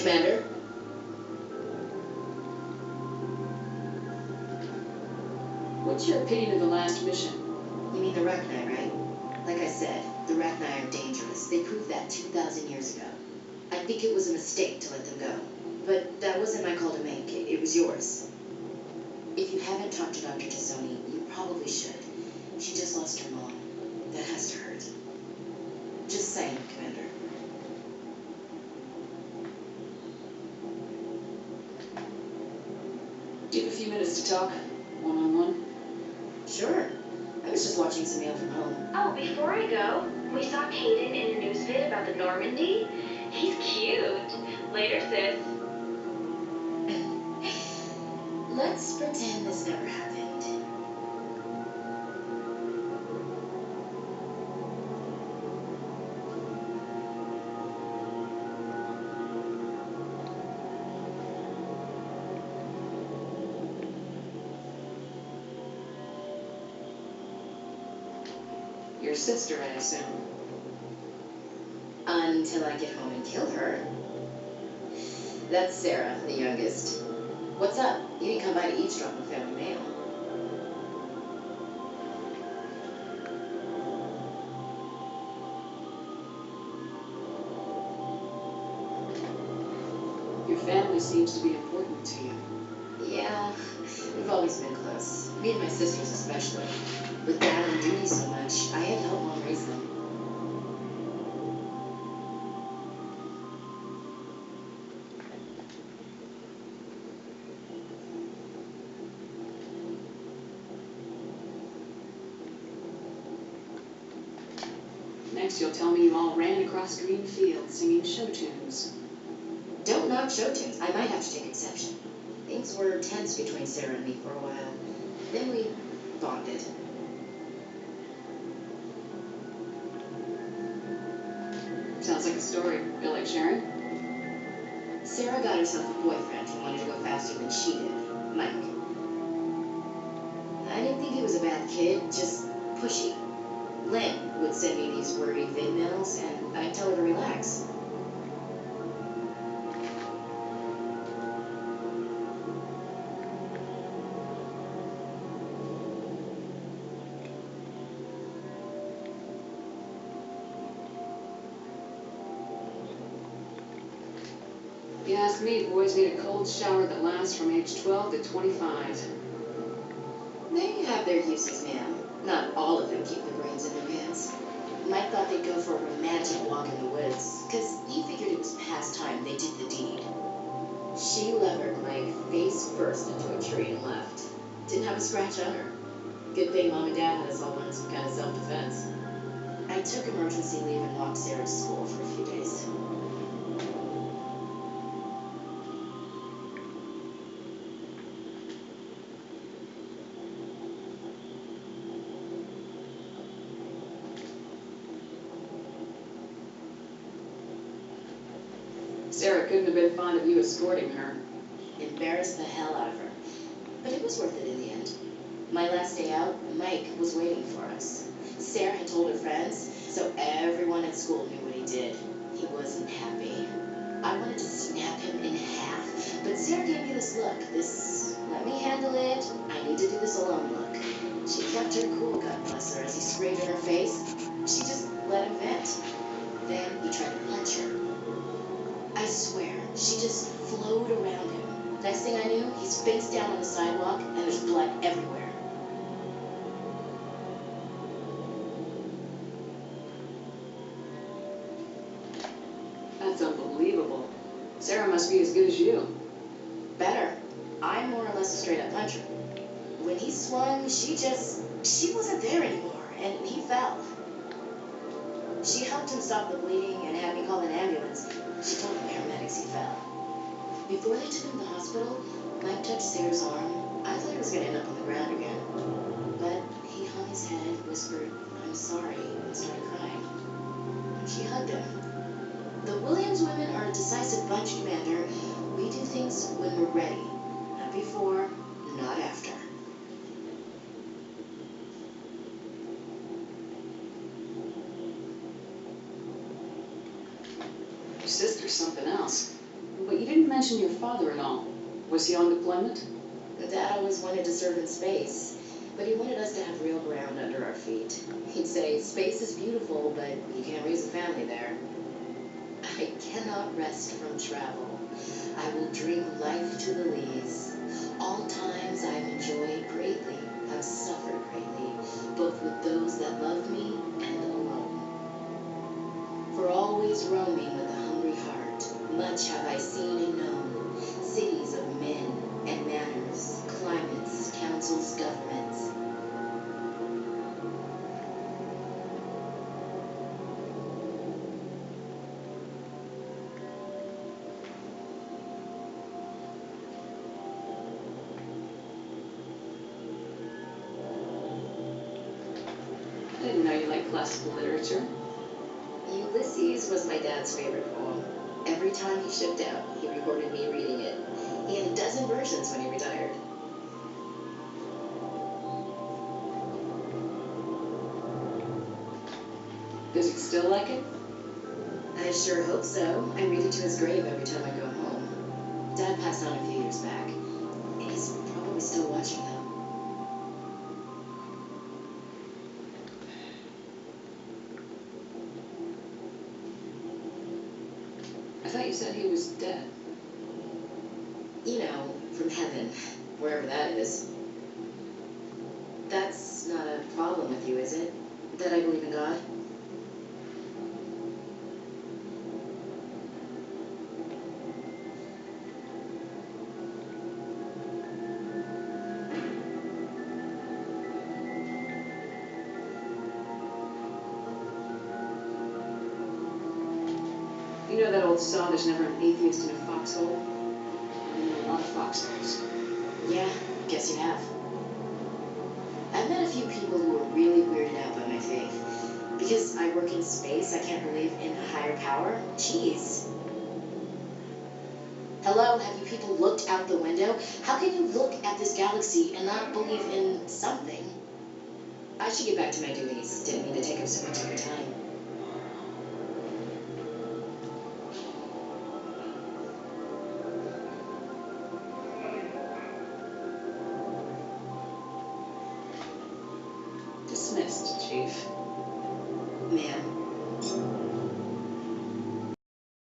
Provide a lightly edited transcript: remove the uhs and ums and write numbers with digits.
Commander. What's your opinion of the last mission? You mean the Rachni, right? Like I said, the Rachni are dangerous. They proved that 2,000 years ago. I think it was a mistake to let them go. But that wasn't my call to make. It was yours. If you haven't talked to Dr. Tassoni, you probably should. She just lost her mom. That has to hurt. Just saying, Commander. Do you have a few minutes to talk? One-on-one? Sure. I was just watching some mail from home. Oh, before I go, we saw Caden in a news vid about the Normandy. He's cute. Later, sis. Let's pretend this never happened. Your sister, I assume. Until I get home and kill her. That's Sarah, the youngest. What's up? You didn't come by to eavesdrop on family mail. Your family seems to be important to you. Yeah, we've always been close. Me and my sisters especially. With Dad on duty so much, I had to help Mom raise them. Next, you'll tell me you all ran across green fields singing show tunes. Don't knock show tunes. I might have to take exception. Things were tense between Sarah and me for a while. Then we bonded. Sounds like a story. Feel like sharing? Sarah got herself a boyfriend who wanted to go faster than she did, Mike. I didn't think he was a bad kid, just pushy. Lynn would send me these wordy vid mails, and I'd tell her to relax. If you ask me, boys need a cold shower that lasts from age 12 to 25. They have their uses, ma'am. Not all of them keep the brains in their pants. Mike thought they'd go for a romantic walk in the woods, because he figured it was past time they did the deed. She levered Mike face first into a tree and left. Didn't have a scratch on her. Good thing Mom and Dad had us all learn some kind of self-defense. I took emergency leave and walked Sarah to school for a few days. Sarah couldn't have been fond of you escorting her. Embarrassed the hell out of her. But it was worth it in the end. My last day out, Mike was waiting for us. Sarah had told her friends, so everyone at school knew what he did. He wasn't happy. I wanted to snap him in half, but Sarah gave me this look, this let me handle it, I need to do this alone look. She kept her cool, God bless her, as he sprayed in her face. She just let him vent. Then he tried to punch her. I swear, she just flowed around him. Next thing I knew, he's face down on the sidewalk, and there's blood everywhere. That's unbelievable. Sarah must be as good as you. Better. I'm more or less a straight-up puncher. When he swung, she wasn't there anymore, and he fell. She helped him stop the bleeding and had me call an ambulance. She told the paramedics he fell. Before they took him to the hospital, Mike touched Sarah's arm. I thought he was going to end up on the ground again. But he hung his head, whispered, "I'm sorry," and started crying. She hugged him. The Williams women are a decisive bunch, Commander. We do things when we're ready. Not before, not after. Your sister's something else. But you mention your father and all. Was he on deployment? Dad always wanted to serve in space, but he wanted us to have real ground under our feet. He'd say, space is beautiful, but you can't raise a family there. I cannot rest from travel. I will drink life to the lees. All times I've enjoyed greatly, have suffered greatly, both with those that love me and alone. For always roaming with a hungry heart, much have I seen and known, cities of men and manners, climates, councils, governments. I didn't know you liked classical literature. Ulysses was my dad's favorite poem. Every time he shipped out, he recorded me reading it. He had a dozen versions when he retired. Does he still like it? I sure hope so. I read it to his grave every time I go home. Dad passed on a few years back. He's probably still watching though. I thought you said he was dead. You know, from heaven, wherever that is. That's not a problem with you, is it? That I believe in God? You know that old saw, there's never an atheist in a foxhole? I know a lot of foxholes. Yeah, guess you have. I've met a few people who are really weirded out by my faith. Because I work in space, I can't believe in a higher power? Jeez. Hello, have you people looked out the window? How can you look at this galaxy and not believe in something? I should get back to my duties. Didn't mean to take up so much of your time.